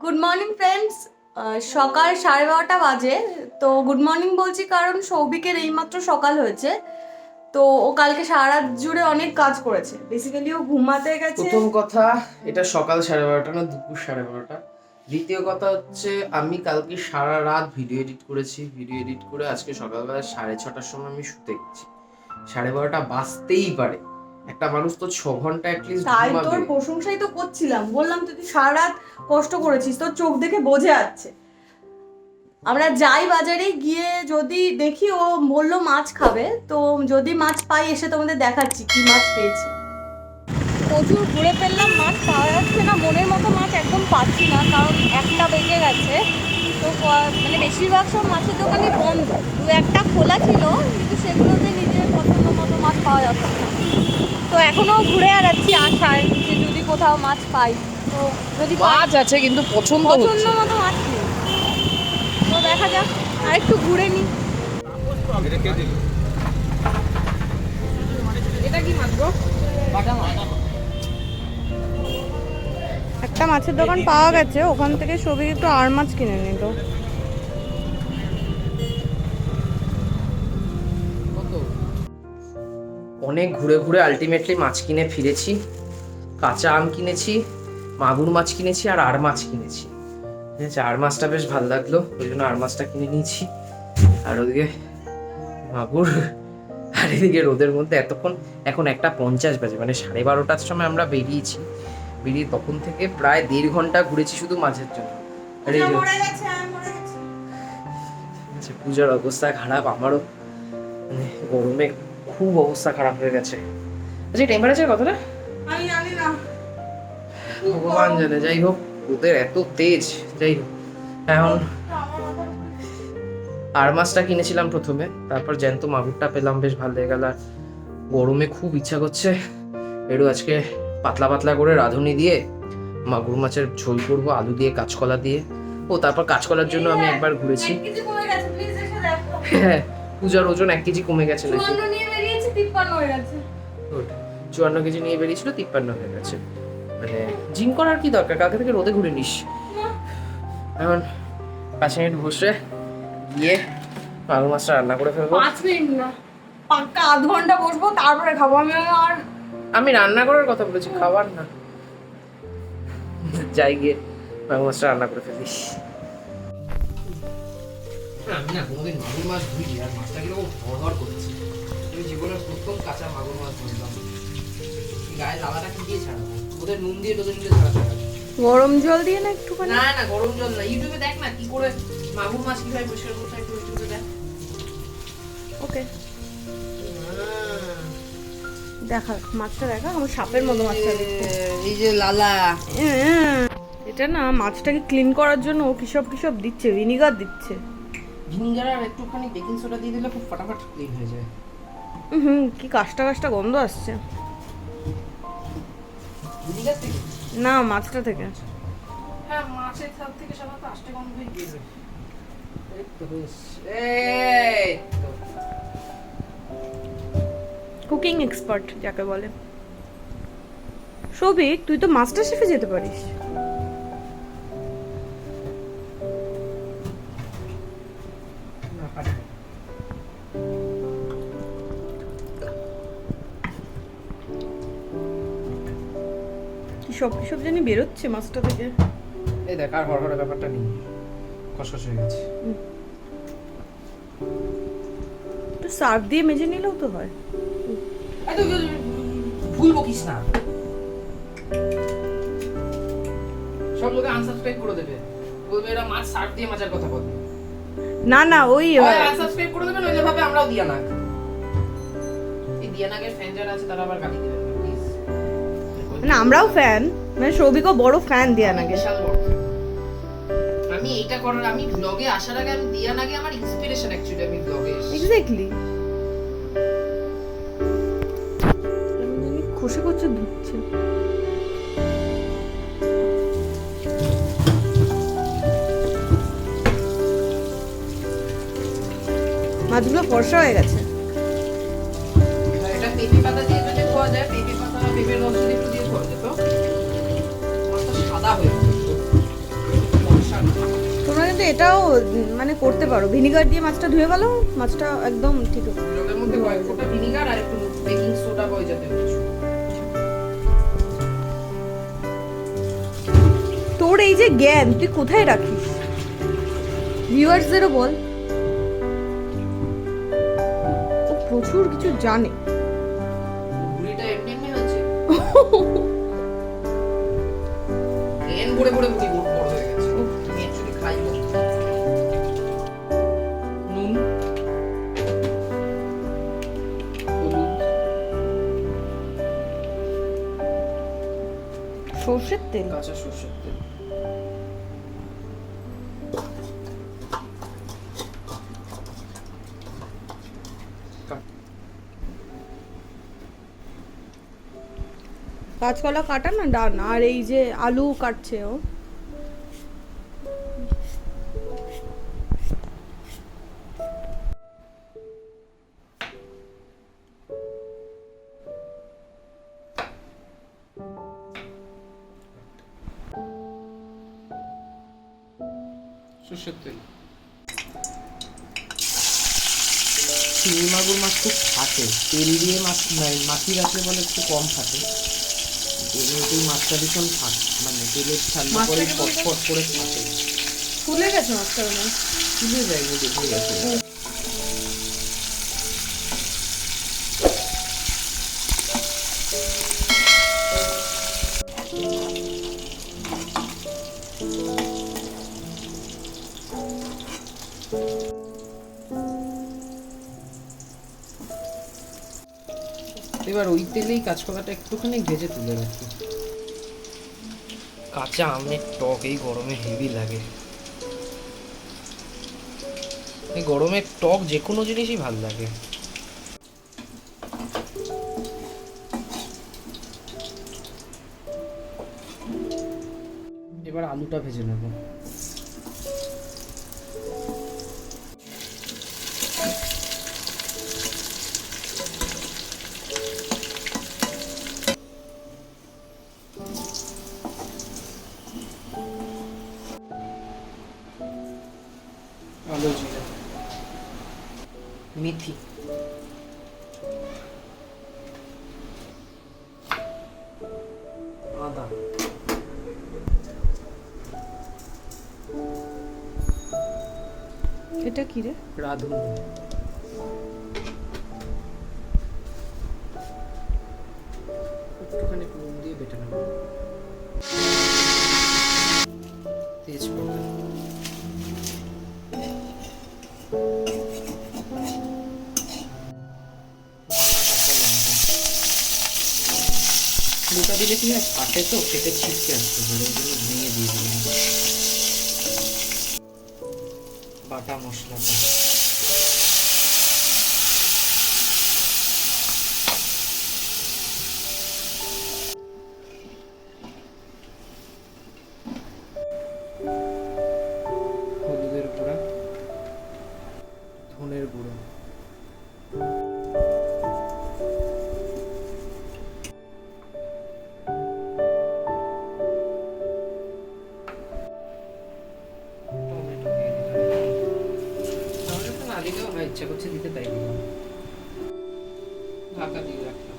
Good morning friends. সকাল 12:30 বাজে। তো গুড মর্নিং বলছি কারণ সৌভিকের এইমাত্র সকাল হয়েছে। তো ও কালকে সারা রাত জুড়ে অনেক কাজ করেছে। বেসিক্যালি ও ঘুমাতে গেছে। প্রথম কথা, এটা সকাল 12:30 না দুপুর 12:30। দ্বিতীয় কথা হচ্ছে আমি কালকে সারা রাত ভিডিও এডিট করেছি। ভিডিও এডিট করে আজকে সকালবেলা 6:30টার সময় আমি শুতে গেছি। 12:30 বাজতেই পারে। একটা মানুষ তো 6 ঘন্টা অ্যাটলিস্ট তাই ঘুমাবে। তোর প্রশংসাই তো করছিলাম, বললাম তুই সারা রাত কষ্ট করেছিস, তোর চোখ দেখে বোঝা যাচ্ছে। আমরা যাই বাজারে গিয়ে যদি দেখি ও বললো মাছ খাবে, তো যদি মাছ পাই এসে তোমাদের দেখাচ্ছি কি মাছ পেয়েছি। প্রচুর ঘুরে ফেললাম, মাছ পাওয়া যাচ্ছে না, মনের মতো মাছ একদম পাচ্ছি না, কারণ 1টা বেজে গেছে। তো মানে বেশিরভাগ সব মাছের দোকানই বন্ধ, দু একটা খোলা ছিল, কিন্তু সেগুলোতে নিজের পছন্দ মতো মাছ পাওয়া যাচ্ছে না। তো এখনও ঘুরে বেড়াচ্ছি আশায় যে যদি কোথাও মাছ পাই। তো যদি মাছ আছে কিন্তু পছন্দ মতো মাছ নেই, তো দেখা যাক, আর একটু ঘুরে নিই। এটা কি মাছ গো? বাটা মাছ। একটা মাছের দোকান পাওয়া গেছে, ওখান থেকে সবই একটু আর মাছ কিনে নিল। অনেক ঘুরে ঘুরে আলটিমেটলি মাছ কিনে ফিরেছি। কাঁচা আম কিনেছি, মাগুর মাছ কিনেছি আর আর মাছ কিনেছি। ঠিক আছে, আর মাছটা বেশ ভালো লাগলো, ওই জন্য আর মাছটা কিনে নিয়েছি। আর ওদিকে মাগুর, আর এদিকে রোদের মধ্যে এতক্ষণ, এখন 1:50 বাজে, মানে 12:30টার সময় আমরা বেরিয়ে তখন থেকে প্রায় 1.5 ঘন্টা ঘুরেছি শুধু মাছের জন্য। আর এই যে পূজার অবস্থা খারাপ, আমারও মানে গরমে খুব অবস্থা খারাপ হয়ে গেছে। আচ্ছা, টেম্পারেচার কতটা আমি জানি না, ভগবান জানে। যাই হোক, ওদের এত তেজ। যাই হোক, এখন আর মাছটা কিনেছিলাম প্রথমে, তারপর জ্যান্ত মাগুরটা পেলাম, বেশ ভালো লেগে গেল। আর গরমে খুব ইচ্ছা করছে একটু আজকে পাতলা পাতলা করে রাঁধুনি দিয়ে মাগুর মাছের ঝোল করবো, আলু দিয়ে, কাঁচকলা দিয়ে। ও তারপর কাঁচকলার জন্য আমি একবার ঘুরেছি। হ্যাঁ, পূজার ওজন 1 কেজি কমে গেছে নাকি? 54 নিয়ে বেরিয়েছে, 53 হয়ে গেছে। 54 কেজি নিয়ে বেরিয়েছিল, 53 হয়ে গেছে। মানে জিম করার কি দরকার, কালকে থেকে রোদে ঘুরে নিস। এখন 5 মিনিট বসে গিয়ে মাগুর মাছটা রান্না করে ফেলবো। 5 মিনিট না, পাক্কা আধ ঘন্টা বসবো, তারপরে খাবো। আমি রান্না করার কথা বলেছি, খাবার না। যাই গিয়ে মাগুর মাছটা রান্না করে ফেলিস। আমি না কোনোদিন মাগুর মাছ ধুইনি, আর মাছটা কিরকম ভরভর করেছে। আমি জীবনের প্রথম কাঁচা মাগুর মাছ ধরলাম। গায়ে লালাটা কি দিয়ে ছাড়াবো? ওদের নুন দিয়ে টোদের দিয়ে ছাড়াতে হবে। গরম জল দিয়ে না একটুখানি? না গরম জল না, ইউটিউবে দেখ না কি করে মাগুর মাছ কিভাবে পরিষ্কার করতে হয়, একটু ইউটিউবে দেখ। ওকে, দেখা মাছটা, দেখা আমার সাপের মতো মাছটা দেখতে। এই যে লালা, এটা না মাছটাকে ক্লিন করার জন্য ও কিসব দিচ্ছে, ভিনিগার দিচ্ছে। ভিনিগার আর একটুখানি বেকিং সোডা দিয়ে দিলে খুব ফটাফট ক্লিন হয়ে যায়। কি কাষ্টা গন্ধ আসছে। ভিনিগার থেকে না, মাছটা থেকে। হ্যাঁ, মাছের থাল থেকে সাধারণত আষ্টে গন্ধই বের হয়। এই তো বেশ, এই তো কুকিং এক্সপার্ট যাকে বলে। সৌভিক, তুই তো মাস্টার শেফে যেতে পারিস। কিসব জানি বেরোচ্ছে মাছটা থেকে। এই দেখ, আর হরহরে ব্যাপারটা নেই, খসখস হয়ে গেছে। তো সার্ফ দিয়ে মেজে নিলেও তো হয়। এই তো ভুল বকিস না, সব লোকে আনসাবস্ক্রাইব করে দেবে, বলবে এরা মাছ সার্ফ দিয়ে মাছের কথা বলে। না ওই আনসাবস্ক্রাইব করে দেবেন, ওই ভাবে আমরাও দিয়ানাক। এই দিয়ানাকের ফ্যান যারা আছে তারা আবার গালি দেবেন না প্লিজ। না, আমরাও ফ্যান, মানে সৌভিকও বড় ফ্যান দিয়ানাকে। বিশাল বড়। আমি এইটা করার, আমি ব্লগে আসার আগে আমি দিয়ানাকে আমার ইন্সপিরেশন অ্যাকচুয়ালি, আমি ব্লগে এসেছি। এক্স্যাক্টলি। খুশি করছে, ধুচ্ছে। মাছগুলো ফর্সা হয়ে গেছে। এটা পেঁপে পাতা দিয়ে যদি খাওয়া যায়, পেঁপে পাতা, পেঁপের রস যদি একটু দিয়ে খাওয়া যেত, মাছটা সাদা হয়ে যেত। মধ্যে এটাও মানে করতে পারো, ভিনিগার দিয়ে মাছটা ধুয়ে গেল, মাছটা একদম ঠিক আছে। জলের মধ্যে কয়েক ফোঁটা ভিনিগার আর একটু বেকিং সোডা হয়ে যাবে কিছু। তোর এই যে জ্ঞান তুই কোথায় রাখিস, ভিউয়ার্সদেরও বল। ও প্রচুর কিছু জানে। বুড়িটা এমনি এমনি হয়েছে। এন ভরে ভরে বুড়ি বড় হয়ে গেছে। তুমি অ্যাকচুয়ালি খাইবো। নুন, হলুদ, সর্ষের তেল, কাঁচা সরষের তেল। কাঁচকলা কাটা না ডান, আর এই যে আলু কাটছে ও। সরষের তেল। চিংড়ি মাগুর মাছ খুব ফাটে, তেল দিয়ে মাছ মাছি রাখলে বলে একটু কম ফাটে। এমনিতেই মাছটা ভীষণ মানে তেলের ছাড়লে পরে ফটফট করে ফাটে। ফুলে গেছে মাছটা না, ফুলে যায়, দেখে গেছে। এবার ওই তেলেই কাঁচকলাটা একটুখানি ভেজে তুলে রাখি। কাঁচা আমের টক এই গরমে হেভি লাগে। এই গরমে টক যে কোনো জিনিসই ভাল লাগে। এবার আলুটা ভেজে নেব। আলু জিরা, মেথি, আদা, এটা কি রে? রাঁধুনি, একটুখানি নুন দিয়ে বেটে নেব। তেজপাতা, লুকা দিলে কি হয়, ফাটে তো, ফেটে ছিটকে আসতে পারে, ওই জন্য ভেঙে দিয়ে দিলাম। বাটা মশলাটা হলুদের গুঁড়া, ধনের গুঁড়ো, টমেটো দিয়ে দিলাম। টমেটো না দিলেও হয়, ইচ্ছা করছে দিতে তাই দিলাম। ঢাকা দিয়ে রাখলাম।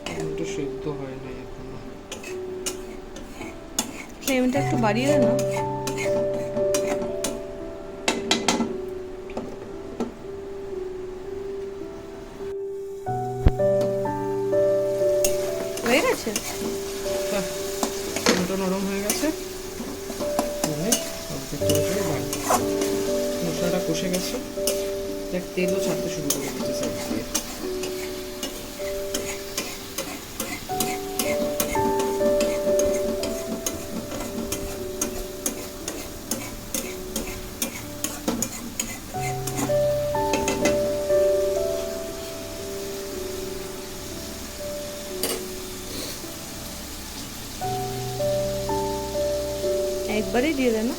টমেটো সেদ্ধ হয় না এখনো। ফ্লেমটা একটু বাড়িয়ে দে না। হয়ে গেছে, টমেটো নরম হয়ে গেছে, মশলাটা কষে গেছে, দেখ তেলও ছাড়তে শুরু করে দিচ্ছে সাইড দিয়ে। একবারেই দিয়ে দে না।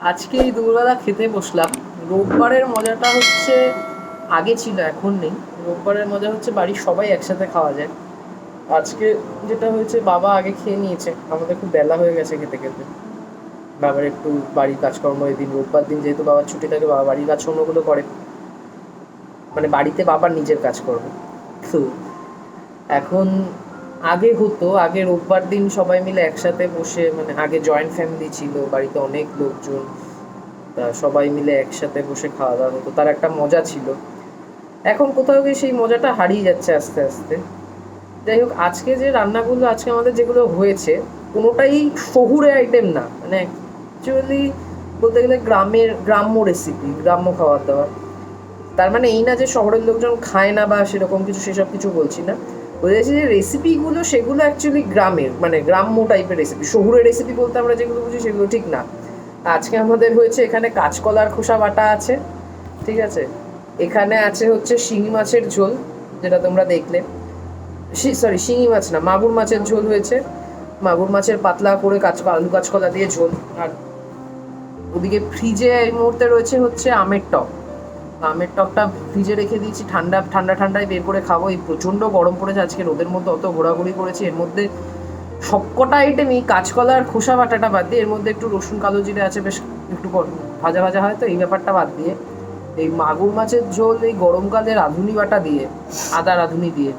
আজকে এই দুপুরবেলা খেতে বসলাম। রোববারের মজাটা হচ্ছে, আগে ছিল এখন নেই, রোববারের মজা হচ্ছে বাড়ির সবাই একসাথে খাওয়া যায়। আজকে যেটা হয়েছে, বাবা আগে খেয়ে নিয়েছে, আমাদের খুব বেলা হয়ে গেছে খেতে খেতে। বাবার একটু বাড়ির কাজকর্ম, এই দিন রোববার দিন যেহেতু বাবার ছুটি থাকে, বাবা বাড়ির কাজকর্মগুলো করে, মানে বাড়িতে বাবার নিজের কাজকর্ম। তো এখন আগে হতো, আগে রোববার দিন সবাই মিলে একসাথে বসে, মানে আগে জয়েন্ট ফ্যামিলি ছিল, বাড়িতে অনেক লোকজন, তা সবাই মিলে একসাথে বসে খাওয়া দাওয়া হতো, তার একটা মজা ছিল। এখন কোথাও গিয়ে সেই মজাটা হারিয়ে যাচ্ছে আস্তে আস্তে। যাই হোক, আজকে যে রান্নাগুলো আজকে আমাদের যেগুলো হয়েছে, কোনোটাই শহুরে আইটেম না, মানে অ্যাকচুয়ালি বলতে গেলে গ্রাম্য রেসিপি, গ্রাম্য খাবার দাবার। তার মানে এই না যে শহরের লোকজন খায় না বা সেরকম কিছু, সেসব কিছু বলছি না। বলেছি যে রেসিপিগুলো সেগুলো অ্যাকচুয়ালি গ্রামের, মানে গ্রাম্য টাইপের রেসিপি। শহুরের রেসিপি বলতে আমরা যেগুলো বুঝি সেগুলো ঠিক না। আজকে আমাদের হয়েছে, এখানে কাঁচকলার খোসা বাটা আছে, ঠিক আছে, এখানে আছে হচ্ছে শিঙি মাছের ঝোল, যেটা তোমরা দেখলে, সরি শিঙি মাছ না, মাগুর মাছের ঝোল হয়েছে, মাগুর মাছের পাতলা করে আলু কাঁচকলা দিয়ে ঝোল। আর ওদিকে ফ্রিজে এই মুহূর্তে রয়েছে হচ্ছে আমের টক। আমের টকটা ফ্রিজে রেখে দিয়েছি, ঠান্ডায় বের করে খাবো। এই প্রচণ্ড গরম পড়েছে আজকে, রোদের মধ্যে অত ঘোরাঘুরি করেছি, এর মধ্যে সবকটা আইটেমই কাঁচকলার খোসা বাটাটা বাদ দিয়ে, এর মধ্যে একটু রসুন কালো জিরে আছে, বেশ একটু ভাজা ভাজা হয়, তো এই ব্যাপারটা বাদ দিয়ে এই মাগুর মাছের ঝোল এই গরমকালে রাঁধুনি বাটা দিয়ে, আদা রাঁধুনি দিয়ে,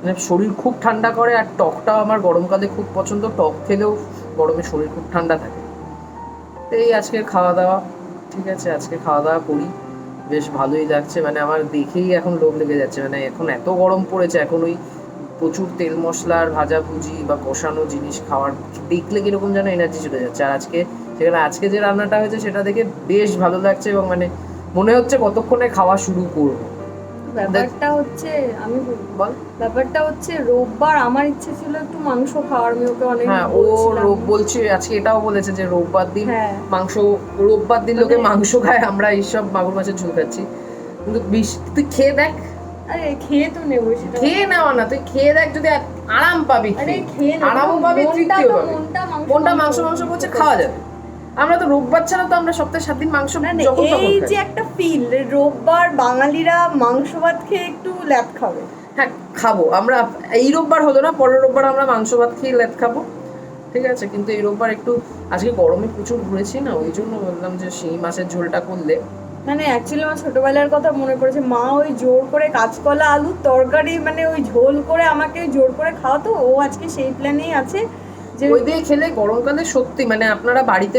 মানে শরীর খুব ঠান্ডা করে। আর টকটাও আমার গরমকালে খুব পছন্দ, টক খেলেও গরমে শরীর খুব ঠান্ডা থাকে। এই আজকের খাওয়া দাওয়া, ঠিক আছে, আজকে খাওয়া দাওয়া করি, বেশ ভালোই লাগছে। মানে আমার দেখেই এখন লোভ লেগে যাচ্ছে, মানে এখন এত গরম পড়েছে, এখন ওই প্রচুর তেল মশলার ভাজাভুজি বা কষানো জিনিস খাওয়ার দেখলে কিরকম যেন এনার্জি চলে যাচ্ছে। আর আজকে যে রান্নাটা হয়েছে সেটা দেখে বেশ ভালো লাগছে, এবং মানে মনে হচ্ছে কতক্ষণে খাওয়া শুরু করবো। ব্যাপারটা হচ্ছে রোববার আমার ইচ্ছে ছিল একটু মাংস খাওয়ার, আমি ওকে অনেক বলছি আজকে এটাও বলেছে যে রোববার দিন মাংস, রোববার দিন মানে লোকে মাংস খায়, আমরা এইসব মাগুর মাছের ঝোল খাচ্ছি। কিন্তু তুই খেয়ে দেখ। আরে খেয়ে তো নেবো, সেটা খেয়ে নেওয়া না, তুই খেয়ে দেখ, যদি আরাম পাবি, আরামও পাবি, তৃপ্তিও পাবি। মনটা মাংস করছে, খাওয়া যাবে। আমরা তো রোববার ছাড়া তো আমরা সপ্তাহে 7 দিন মাংস, এই যে একটা ফিল, রোববার বাঙালিরা মাংস ভাত খেয়ে একটু ল্যাপ খাবে। হ্যাঁ খাবো আমরা, এই রোববার হলো না, পরের রোববার আমরা মাংস ভাত খেয়ে ল্যাপ খাবো, ঠিক আছে। কিন্তু এই রোববার একটু, আজকে গরমে প্রচুর ঘুরেছি না, ওই জন্য বললাম যে শিঙি মাছের ঝোলটা করলে, মানে অ্যাকচুয়ালি আমার ছোটবেলার কথা মনে পড়েছে, মা ওই জোর করে কাঁচকলা আলুর তরকারি, মানে ওই ঝোল করে আমাকে জোর করে খাওয়াতো। ও আজকে সেই প্ল্যানেই আছে যে ওই দিয়ে খেলে গরমকালে সত্যি, মানে আপনারা বাড়িতে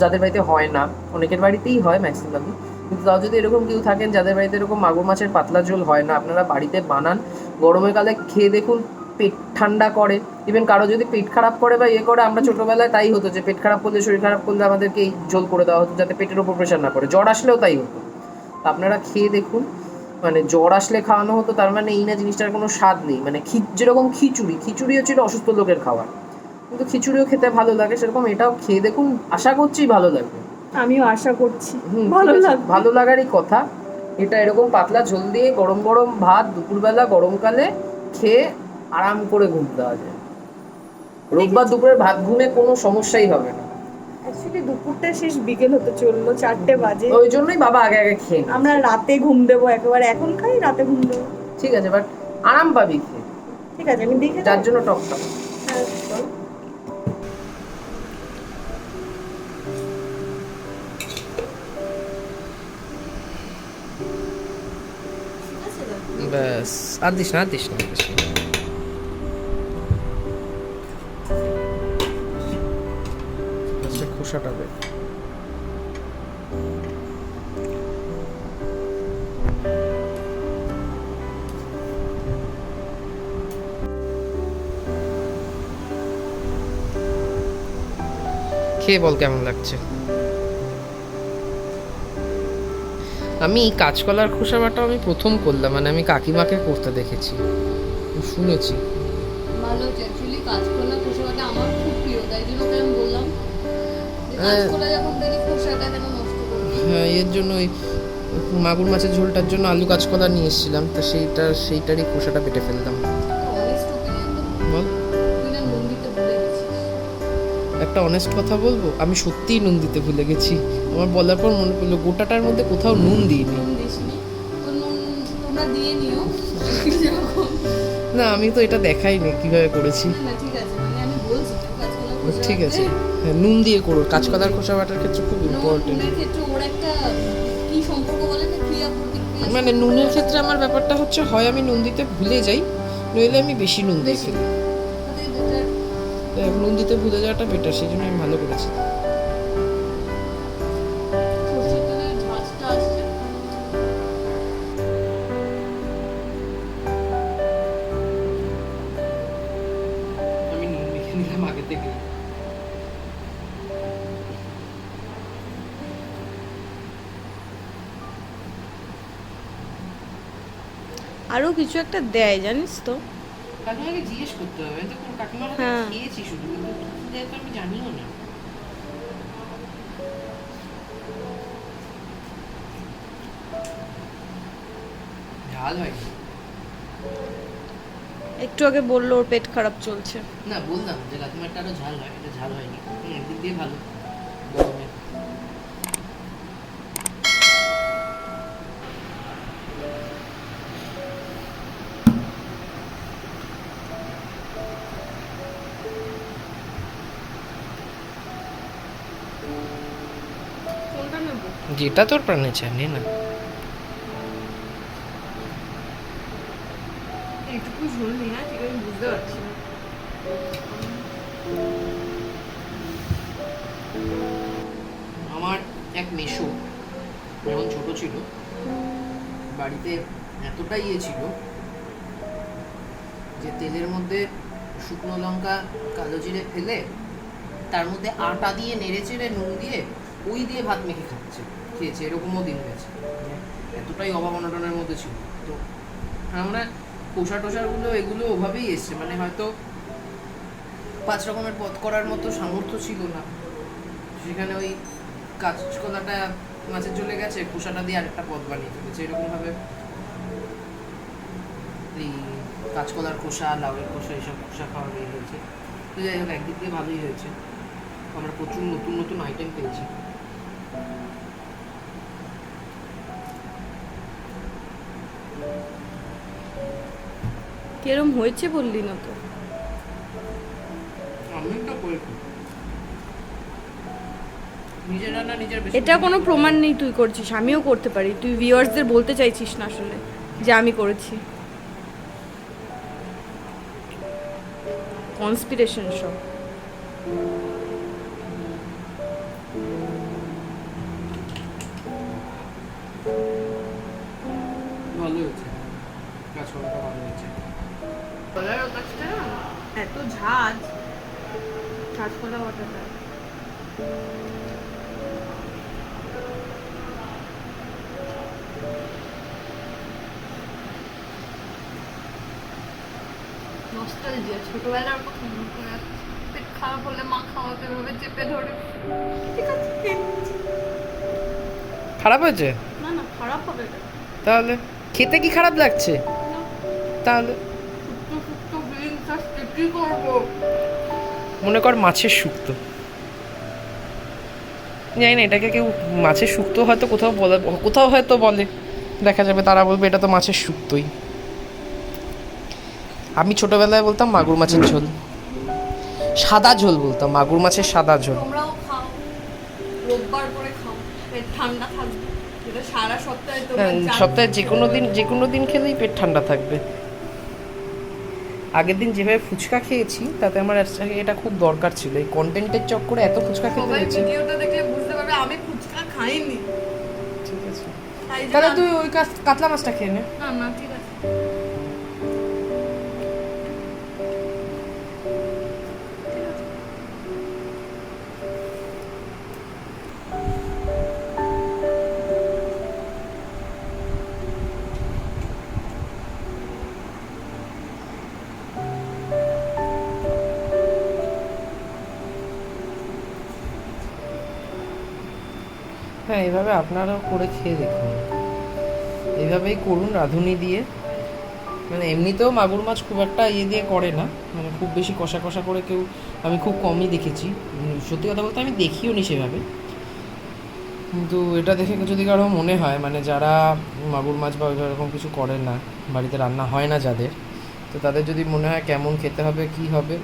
যাদের বাড়িতে হয় না, অনেকের বাড়িতেই হয় ম্যাক্সিমামই, কিন্তু তাও যদি এরকম কেউ থাকেন যাদের বাড়িতে এরকম মাগুর মাছের পাতলা ঝোল হয় না, আপনারা বাড়িতে বানান, গরমের কালে খেয়ে দেখুন, পেট ঠান্ডা করে। ইভেন কারো যদি পেট খারাপ করে বা করে, আমরা ছোটবেলায় তাই হতো যে পেট খারাপ করলে, শরীর খারাপ করলে আমাদেরকে এই ঝোল করে দেওয়া হতো, যাতে পেটের ওপর প্রেশার না পড়ে। জ্বর আসলেও তাই হতো। আপনারা খেয়ে দেখুন, মানে জ্বর আসলে খাওয়ানো হতো, তার মানে এই না জিনিসটার কোনো স্বাদ নেই। মানে যেরকম খিচুড়িও ছিল অসুস্থ লোকের খাবার, কিন্তু খিচুড়িও খেতে ভালো লাগে, সেরকম এটাও খেয়ে দেখুন, আশা করছি ভালো লাগবে। আমিও আশা করছি ভালো লাগারই কথা। এটা এরকম পাতলা ঝোল দিয়ে গরম গরম ভাত দুপুরবেলা গরমকালে খেয়ে আরাম করে ঘুম দেওয়া যায়। রোববার দুপুরের ভাত ঘুমে কোনো সমস্যাই হবে না। অ্যাকচুয়ালি দুপুরটা শেষ, বিকেল হতে চললো, 4টে বাজে, ওই জন্যই বাবা আগে খেয়ে নেয়। আমরা রাতে ঘুম দেবো একেবারে, এখন খাই, রাতে ঘুম দেবো, ঠিক আছে, বাট আরাম পাবি খেয়ে। ঠিক আছে, আমি দেখে যার জন্য টকটা। ব্যাস, আর দিস না। খোসাটা দে। খেয়ে বল কেমন লাগছে। আমি কাঁচকলার খোসা বাটা আমি প্রথম করলাম, মানে আমি কাকিমাকে করতে দেখেছি, শুনেছি ভালো হচ্ছে। অ্যাকচুয়ালি কাঁচকলা খোসা বাটা আমার খুব প্রিয়, তাই জন্য তো আমি বললাম কাঁচকলা যখন দেখি খোসাটা কেন নষ্ট করব। হ্যাঁ, এর জন্য ওই মাগুর মাছের ঝোলটার জন্য আলু কাঁচকলা নিয়ে এসেছিলাম, তো সেইটারই খোসাটা বেটে ফেললাম। অনেস্ট ওপিনিয়ন তো বল, তুই না নুন দিতে ভুলে গেছিস। একটা একটা অনেস্ট কথা বলবো, আমি সত্যিই নুন দিতে ভুলে গেছি। আমার বলার পর মনে পড়লো গোটাটার মধ্যে কোথাও নুন দিইনি। নুন দিসনি, তো নুন তোমরা দিয়ে নিও যখন। না আমি তো এটা দেখাইনি কিভাবে করেছি। না ঠিক আছে, মানে আমি বলছি তো কাঁচকলার খোসা ঠিক আছে, বাটতে হ্যাঁ নুন দিয়ে করো। কাঁচকলার খোসা বাটার ক্ষেত্রে খুব ইম্পর্টেন্ট। নুনের ক্ষেত্রে ওর একটা কি সম্পর্ক বলে না, ক্রিয়া প্রতিক্রিয়া। মানে নুনের ক্ষেত্রে আমার ব্যাপারটা হচ্ছে হয় আমি নুন দিতে ভুলে যাই, নইলে আমি বেশি নুন দিয়ে ফেলি। তাতে better। নুন দিতে ভুলে যাওয়াটা বেটার, সেই জন্য আমি ভালো করেছি। সরষের তেলের ঝাঁঝটা আসছে। আমি নুন মেখে নিলাম আগে থেকে। আরো কিছু একটা দেয় জানিস তো। কাকিমাকে জিজ্ঞেস করতে হবে, আমি তো কোন কাকিমার হাতে হ্যাঁ। খেয়েছি শুধু, কিন্তু কি দেয় তো আমি জানিও না। ঝাল হয়নি। একটু আগে বললো ওর পেট খারাপ চলছে। না বললাম যে কাকিমারটা আরো ঝাল হয়, এটা ঝাল হয়নি। একদিক দিয়ে ভালো গরমে। কোনটা নেব? যেটা তোর প্রাণে চায় নে না। এইটুকু ঝোল নেই না, ঠিক আমি বুঝতে পারছি না। আমার এক মেসো যখন ছোট ছিল, বাড়িতে এতটা ইয়ে ছিল যে তেলের মধ্যে শুকনো লঙ্কা কালো জিরে ফেলে তার মধ্যে আটা দিয়ে নেড়ে চেড়ে নুন দিয়ে ওই দিয়ে ভাত মেখে খেয়েছে, এরকমও দিন গেছে। এতটাই অভাব অনটনের মধ্যে ছিল। তো আমরা কোষা টোষারগুলো এগুলো ওভাবেই এসছে, মানে হয়তো 5 রকমের পদ করার মতো সামর্থ্য ছিল না, সেখানে ওই কাঁচকলাটা মাছের ঝোলে গেছে, খোসাটা দিয়ে আরেকটা পদ বানিয়ে ফেলেছে। এরকমভাবে এই কাঁচকলার খোসা, লাউয়ের খোসা, এইসব খোসা খাওয়া হয়ে গেছে। তো যাই হোক, একদিক দিয়ে ভালোই হয়েছে, আমরা প্রচুর নতুন নতুন আইটেম পেয়েছি। কিরম হয়েছে বললি না তো। আমি তো করেছি নিজের রান্না নিজের বেশি। এটা কোনো প্রমাণ নেই তুই করছিস, আমিও করতে পারি। তুই ভিউয়ার্সদের বলতে চাইছিস না আসলে যে আমি করেছি। কনস্পিরেশন সব। ভালো হয়েছে, কাঁচকলাটা ভালো হয়েছে। কলার কাছটা এত ঝাঁজ, কাঁচকলা বাটাটা। নস্টালজিয়া, ছোটবেলার কথা মনে করে যাচ্ছে। পেট খারাপ হলে মা খাওয়াতে ভাবে চেপে ধরে। ঠিক আছে, খেয়ে নিচ্ছি। খারাপ হয়েছে? না না, খারাপ হবে না। তাহলে খেতে কি খারাপ লাগছে? না, তাহলে শুক্তো শুক্তো বিলিংস আসছে, কি করবো? মনে কর মাছের শুক্তো। জানি না এটাকে কেউ মাছের শুক্তো হয়তো কোথাও হয়তো বলে, দেখা যাবে তারা বলবে এটা তো মাছের শুক্তোই। আমি ছোটবেলায় বলতাম মাগুর মাছের ঝোল, সাদা ঝোল বলতাম, মাগুর মাছের সাদা ঝোল। তোমরাও খাও, রোববার করে খাও, পেট ঠান্ডা থাকবে। এটা সারা সপ্তাহে সপ্তাহে যে কোনো দিন খেলেই পেট ঠান্ডা থাকবে। আগের দিন যেভাবে ফুচকা খেয়েছি তাতে আমার এটা খুব দরকার ছিল, এই কন্টেন্টের চক্করে এত ফুচকা খেতে সবাই হয়েছে। ভিডিওটা দেখলে বুঝতে পারবে আমি ফুচকা খাইনি। ঠিক আছে, তাই জন্য তাহলে তুই ওই কাতলা মাছটা খেয়ে নে। না না ঠিক আছে। হ্যাঁ, এইভাবে আপনারাও করে খেয়ে দেখুন, এইভাবেই করুন রাঁধুনি দিয়ে। মানে এমনিতেও মাগুর মাছ খুব একটা ইয়ে দিয়ে করে না, মানে খুব বেশি কষা কষা করে কেউ আমি খুব কমই দেখেছি, সত্যি কথা বলতে আমি দেখিও নি সেভাবে। কিন্তু এটা দেখে যদি কারো মনে হয় মানে যারা মাগুর মাছ বা এরকম কিছু করেন না, বাড়িতে রান্না হয় না যাদের, তো তাদের যদি মনে হয় কেমন খেতে হবে কী হবে,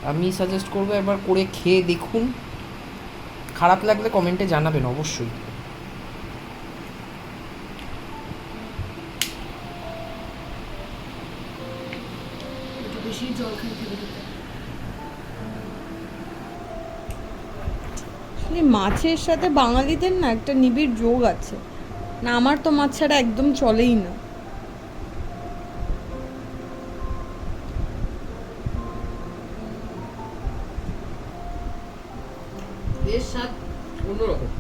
আমি সাজেস্ট করবো একবার করে খেয়ে দেখুন। খারাপ লাগলে কমেন্টে জানাবেন অবশ্যই। বেশি জল খাইতে মাছের সাথে বাঙালিদের না একটা নিবিড় যোগ আছে, না আমার তো মাছ ছাড়া একদম চলেই না। বেশ স্বাদ অন্যরকম।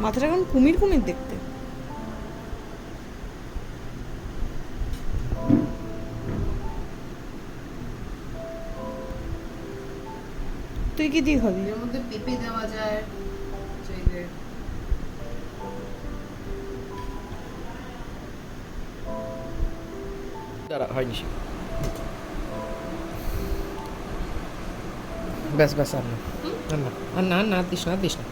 মাথাটা এখন কুমির কুমির দেখতে। তুই কি দিয়ে খাবি? এর মধ্যে পেঁপে দেওয়া যায় চাইলে। দাঁড়া, হয়নি সে। ব্যাস ব্যাস, আর না আর না আর না দিস না দিস না।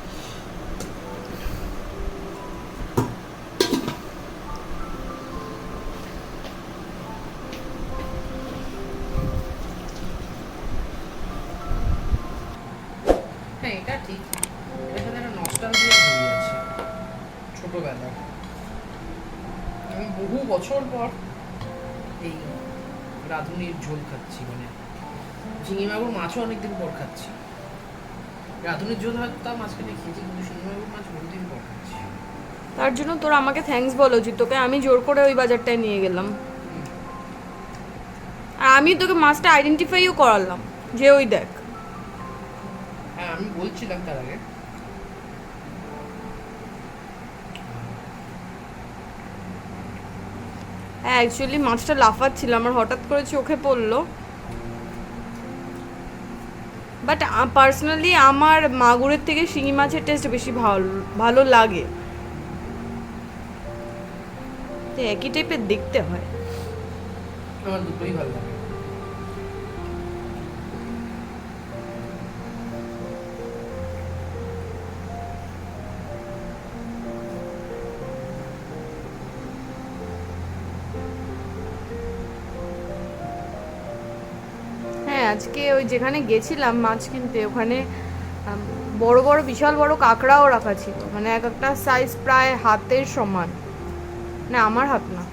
হ্যাঁ এটা ঠিক, এটার সাথে একটা নস্টালজিয়া জড়িয়ে আছে ছোটবেলা। আমি বহু বছর পর এই রাঁধুনির ঝোল খাচ্ছি, মানে ঝিঙে মাগুর মাছও অনেকদিন পর খাচ্ছি। রাঁধুনির ঝোল হয়তো তা মাঝখানে খেয়েছি, কিন্তু ঝিঙে মাগুর মাছ বহুদিন পর খাচ্ছি। তার জন্য তোর আমাকে থ্যাঙ্কস বলো যে তোকে আমি জোর করে ওই বাজারটায় নিয়ে গেলাম, আর আমি তোকে মাছটা আইডেন্টিফাইও করালাম যে ওই দেখ। হ্যাঁ আমি বলছিলাম তার আগে। হ্যাঁ অ্যাকচুয়ালি মাছটা লাফাচ্ছিল, আমার হঠাৎ করে চোখে পড়লো। বাট পার্সোনালি আমার মাগুরের থেকে শিঙি মাছের টেস্ট বেশি ভালো লাগে, তো একই টাইপের দেখতে হয়। আমার দুটোই ভালো লাগে। হ্যাঁ আজকে ওই যেখানে গেছিলাম মাছ কিনতে, ওখানে বড় বড় বিশাল বড় কাঁকড়াও রাখা ছিল, মানে এক একটা সাইজ প্রায় হাতের সমান, না আমার হাত না,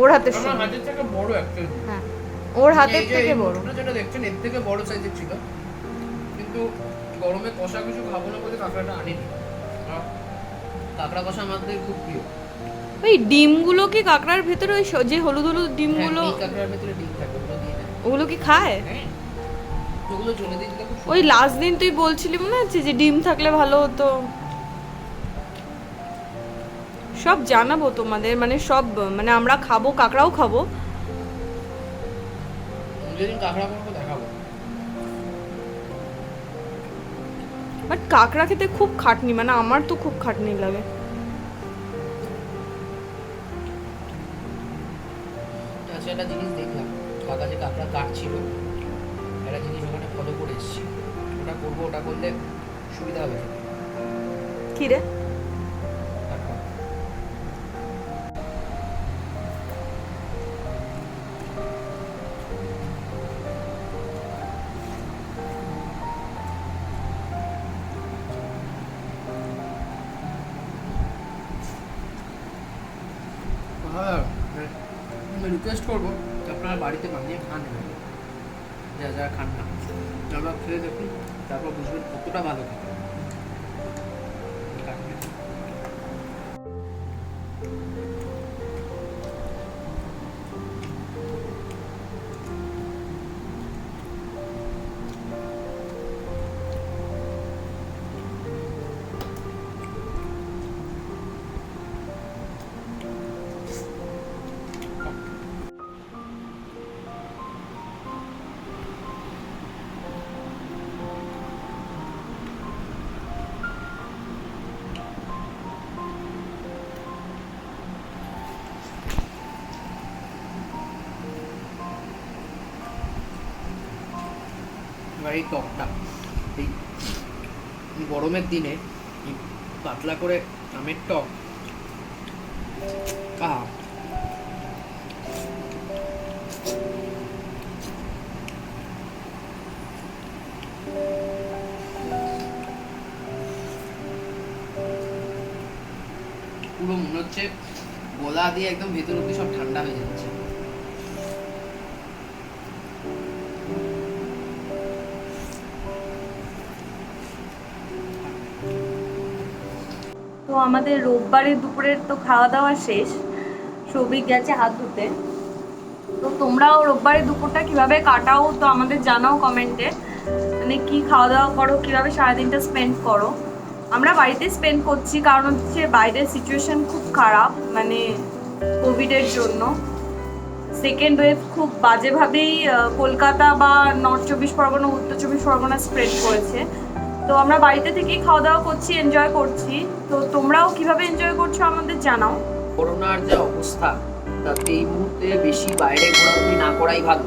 ওর হাতের আমার সমান। হাতের থেকে বড় একটা। হ্যাঁ ওর হাতের থেকে বড়। যেটা দেখছেন এর থেকে বড় সাইজের ছিল, কিন্তু গরমে কষা কিছু খাবো না বলে কাঁকড়াটা আনিনি। কাঁকড়া কষা আমাদের খুব প্রিয়। ওই ডিমগুলো কি কাঁকড়ার ভেতরে ওই যে হলুদ হলুদ ডিমগুলো, হ্যাঁ, এই কাঁকড়ার ভেতরে ডিম থাকে, ওগুলো দিয়ে দেয়। ওগুলো কি খায়? হ্যাঁ, ওগুলো জ্বলে দিয়ে দিলে খুব ওই লাস্ট দিন তুই বলছিলি মনে আছে যে ডিম থাকলে ভালো হতো। সব জানাবো তোমাদের, মানে সব, মানে আমরা খাবো, কাঁকড়াও খাবো। যেদিন কাঁকড়া করবো দেখাবো। বাট কাঁকড়া খেতে খুব খাটনি, মানে আমার তো খুব খাটনি লাগে। আচ্ছা একটা জিনিস দেখলাম, কাকা যে কাঁকড়া কাটছিল, একটা জিনিস ওখানে ফলো করে এসেছি, ওটা করবো, ওটা করলে সুবিধা হবে। কি রে? আমি রিকোয়েস্ট করবো আপনারা বাড়িতে বানিয়ে খান, যা যা খান না, তারপর খেয়ে দেখুন, তারপর বুঝবেন কতটা ভালো খেতে। এবার এই টকটা এই গরমের দিনে এই পাতলা করে আমের টক আহা পুরো মনে হচ্ছে গলা দিয়ে একদম ভেতর অব্দি সব ঠান্ডা হয়ে যাচ্ছে। তো আমাদের রোববারের দুপুরের তো খাওয়া দাওয়া শেষ, সৌভিক গেছে হাত ধুতে। তো তোমরাও রোববারের দুপুরটা কিভাবে কাটাও তো আমাদের জানাও কমেন্টে, মানে কি খাওয়া দাওয়া করো, কিভাবে সারাদিনটা স্পেন্ড করো। আমরা বাড়িতে স্পেন্ড করছি, কারণ হচ্ছে বাইরের সিচুয়েশন খুব খারাপ, মানে কোভিডের জন্য সেকেন্ড ওয়েভ খুব বাজেভাবেই কলকাতা বা নর্থ চব্বিশ পরগনা, উত্তর চব্বিশ পরগনা স্প্রেড করেছে। তো আমরা বাড়িতে থেকেই খাওয়া দাওয়া করছি, এনজয় করছি। তো তোমরাও কিভাবে এনজয় করছো আমাদের জানাও। করোনার যে অবস্থা তাতে এই মুহূর্তে বেশি বাইরে ঘোরাঘুরি না করাই ভালো।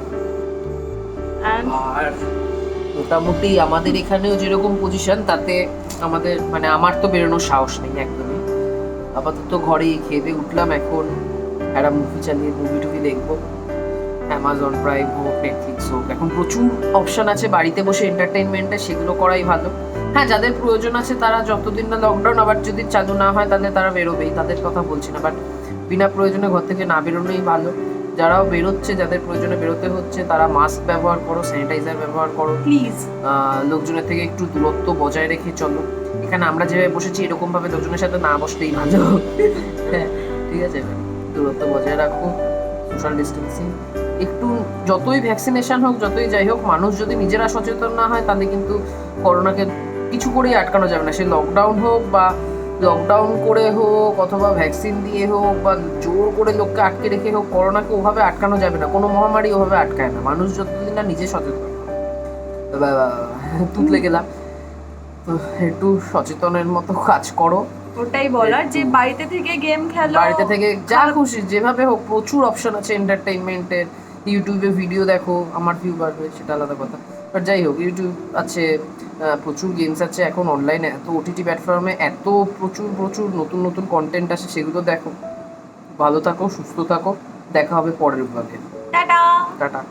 And আর মোটামুটি আমাদের এখানেও যেরকম পজিশন, তাতে আমাদের মানে আমার তো বেরোনোর সাহস নেই একদমই। আপাতত ঘরেই খেয়ে দিয়ে উঠলাম, এখন একটা মুভি চালিয়ে মুভি টুভি দেখবো, অ্যামাজন প্রাইম হোক, নেটফ্লিক্স হোক, এখন প্রচুর অপশন আছে বাড়িতে বসে এন্টারটেনমেন্টে, সেগুলো করাই ভালো। হ্যাঁ, যাদের প্রয়োজন আছে তারা যতদিন না লকডাউন আবার যদি চালু না হয় তাহলে তারা বেরোবেই, তাদের কথা বলছি না, বাট বিনা প্রয়োজনে ঘর থেকে না বেরোনোই ভালো। যারাও বেরোচ্ছে, যাদের প্রয়োজনে বেরোতে হচ্ছে, তারা মাস্ক ব্যবহার করো, স্যানিটাইজার ব্যবহার করো, প্লিজ লোকজনের থেকে একটু দূরত্ব বজায় রেখে চলো। এখানে আমরা যেভাবে বসেছি এরকম ভাবে লোকজনের সাথে না বসলেই ভালো। হ্যাঁ, ঠিক আছে, দূরত্ব বজায় রাখো, সোশ্যাল ডিস্টেন্সিং একটু, যতই ভ্যাকসিনেশন হোক, যতই যাই হোক, মানুষ যদি নিজেরা সচেতন না হয় তাহলে কিন্তু করোনাকে কিছু করেই আটকানো যাবে না। সে লকডাউন হোক বা লকডাউন করে হোক, অথবা ভ্যাকসিন দিয়ে হোক, বা জোর করে লোককে আটকে রেখে হোক, করোনাকে ওভাবে আটকানো যাবে না। কোনো মহামারী ওভাবে আটকায় না, মানুষ যতদিন না নিজে সচেতন। তুতলে গেলাম, তো একটু সচেতনের মতো কাজ করো। ওটাই বলার যে বাড়িতে থেকে গেম খেলো, বাড়িতে থেকে যা খুশি যেভাবে হোক, প্রচুর অপশন আছে এন্টারটেইনমেন্টের। ইউটিউবে ভিডিও দেখো, আমার ভিউ বাড়বে সেটা আলাদা কথা, বাট যাই হোক, ইউটিউব আছে, প্রচুর গেমস আছে এখন অনলাইনে, এত ওটিটি প্ল্যাটফর্মে এত প্রচুর প্রচুর নতুন নতুন কন্টেন্ট আসে, সেগুলো দেখো। ভালো থাকো, সুস্থ থাকো, দেখা হবে পরের ব্লগে। টাটা। টাটা।